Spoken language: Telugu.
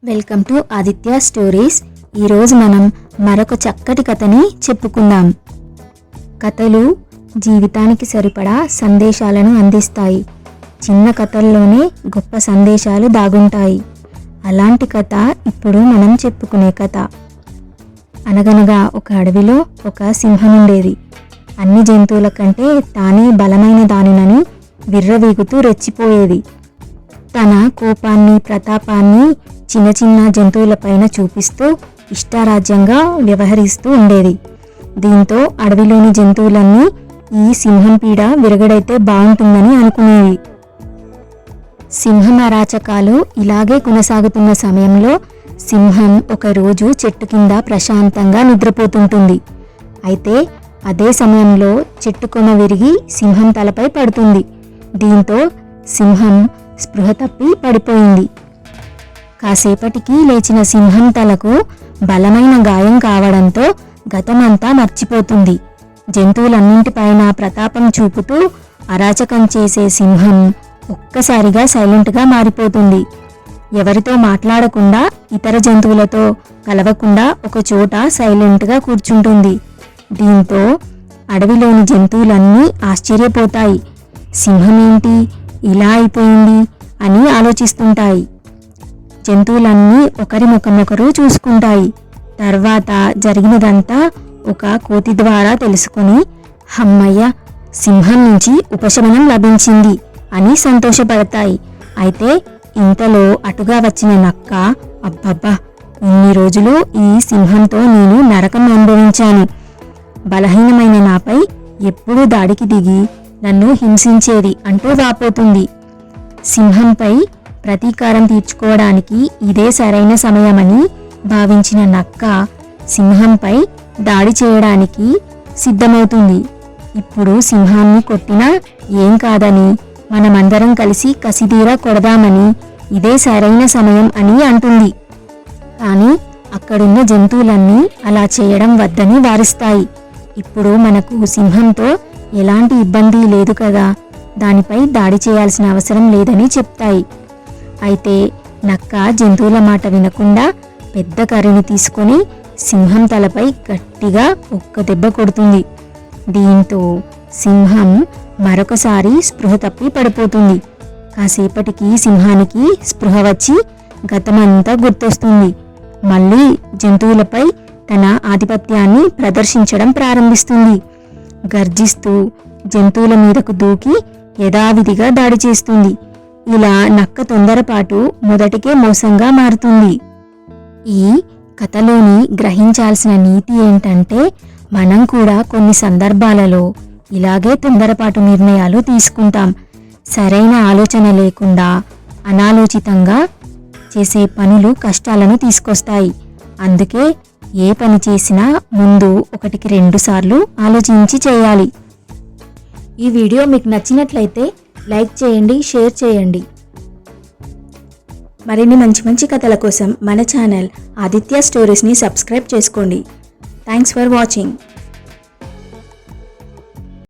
Welcome to Aditya stories. ఈరోజు మనం మరొక చక్కటి కథని చెప్పుకుందాం. కథలు జీవితానికి సరిపడా సందేశాలను అందిస్తాయి. చిన్న కథల్లోనే గొప్ప సందేశాలు దాగుంటాయి. అలాంటి కథ ఇప్పుడు మనం చెప్పుకునే కథ. అనగనగా ఒక అడవిలో ఒక సింహం ఉండేది. అన్ని జంతువుల కంటే తానే బలమైన దానినని విర్రవీగుతూ రెచ్చిపోయేది. తన కోపాన్ని, ప్రతాపాన్ని చిన్న చిన్న జంతువులపైన చూపిస్తూ ఇష్టారాజ్యంగా వ్యవహరిస్తూ ఉండేది. దీంతో అడవిలోని జంతువులన్నీ ఈ సింహం పీడ విరగడైతే బాగుంటుందని అనుకునేవి. సింహం అరాచకాలు ఇలాగే కొనసాగుతున్న సమయంలో సింహం ఒకరోజు చెట్టు కింద ప్రశాంతంగా నిద్రపోతుంటుంది. అయితే అదే సమయంలో చెట్టు కొన విరిగి సింహం తలపై పడుతుంది. దీంతో సింహం స్పృహ తప్పి పడిపోయింది. కాసేపటికి లేచిన సింహం తలకు బలమైన గాయం కావడంతో గతమంతా మర్చిపోతుంది. జంతువులన్నింటిపైన ప్రతాపం చూపుతూ అరాచకం చేసే సింహం ఒక్కసారిగా సైలెంట్గా మారిపోతుంది. ఎవరితో మాట్లాడకుండా, ఇతర జంతువులతో కలవకుండా ఒక చోట సైలెంట్గా కూర్చుంటుంది. దీంతో అడవిలోని జంతువులన్నీ ఆశ్చర్యపోతాయి. సింహం ఏంటి ఇలా అయిపోయింది అని ఆలోచిస్తుంటాయి. జంతువులన్నీ ఒకరి ముఖమొకరు చూసుకుంటాయి. తర్వాత జరిగినదంతా ఒక కోతి ద్వారా తెలుసుకుని హమ్మయ్య, సింహం నుంచి ఉపశమనం లభించింది అని సంతోషపడతాయి. అయితే ఇంతలో అటుగా వచ్చిన నక్క, అబ్బబ్బా, ఇన్ని రోజులు ఈ సింహంతో నేను నరకం అనుభవించాను. బలహీనమైన నాపై ఎప్పుడూ దాడికి దిగి నన్ను హింసించేది అంటూ వాపోతుంది. సింహంపై ప్రతీకారం తీర్చుకోవడానికి ఇదే సరైన సమయమని భావించిన నక్క సింహంపై దాడి చేయడానికి సిద్ధమవుతుంది. ఇప్పుడు సింహాన్ని కొట్టినా ఏం కాదని, మనమందరం కలిసి కసిదీరా కొడదామని ఇదే సరైన సమయం అని అంటుంది. కానీ అక్కడున్న జంతువులన్నీ అలా చేయడం వద్దని వారిస్తాయి. ఇప్పుడు మనకు సింహంతో ఎలాంటి ఇబ్బంది లేదు కదా, దానిపై దాడి చేయాల్సిన అవసరం లేదని చెప్తాయి. అయితే నక్క జంతువుల మాట వినకుండా పెద్ద కర్రని తీసుకొని సింహం తలపై గట్టిగా ఒక్క దెబ్బ కొడుతుంది. దీంతో సింహం మరొకసారి స్పృహ తప్పి పడిపోతుంది. కాసేపటికి సింహానికి స్పృహ వచ్చి గతమంతా గుర్తొస్తుంది. మళ్ళీ జంతువులపై తన ఆధిపత్యాన్ని ప్రదర్శించడం ప్రారంభిస్తుంది. గర్జిస్తూ జంతువుల మీదకు దూకి యథావిధిగా దాడి చేస్తుంది. ఇలా నక్క తొందరపాటు మొదటికే మోసంగా మారుతుంది. ఈ కథలోని గ్రహించాల్సిన నీతి ఏంటంటే, మనం కూడా కొన్ని సందర్భాలలో ఇలాగే తొందరపాటు నిర్ణయాలు తీసుకుంటాం. సరైన ఆలోచన లేకుండా అనాలోచితంగా చేసే పనులు కష్టాలను తీసుకొస్తాయి. అందుకే ఏ పని చేసినా ముందు 1-2 సార్లు ఆలోచించి చేయాలి. ఈ వీడియో మీకు నచ్చినట్లయితే లైక్ చేయండి, షేర్ చేయండి. మరిన్ని మంచి మంచి కథల కోసం మన ఛానల్ ఆదిత్య స్టోరీస్ని సబ్స్క్రైబ్ చేసుకోండి. Thanks for watching.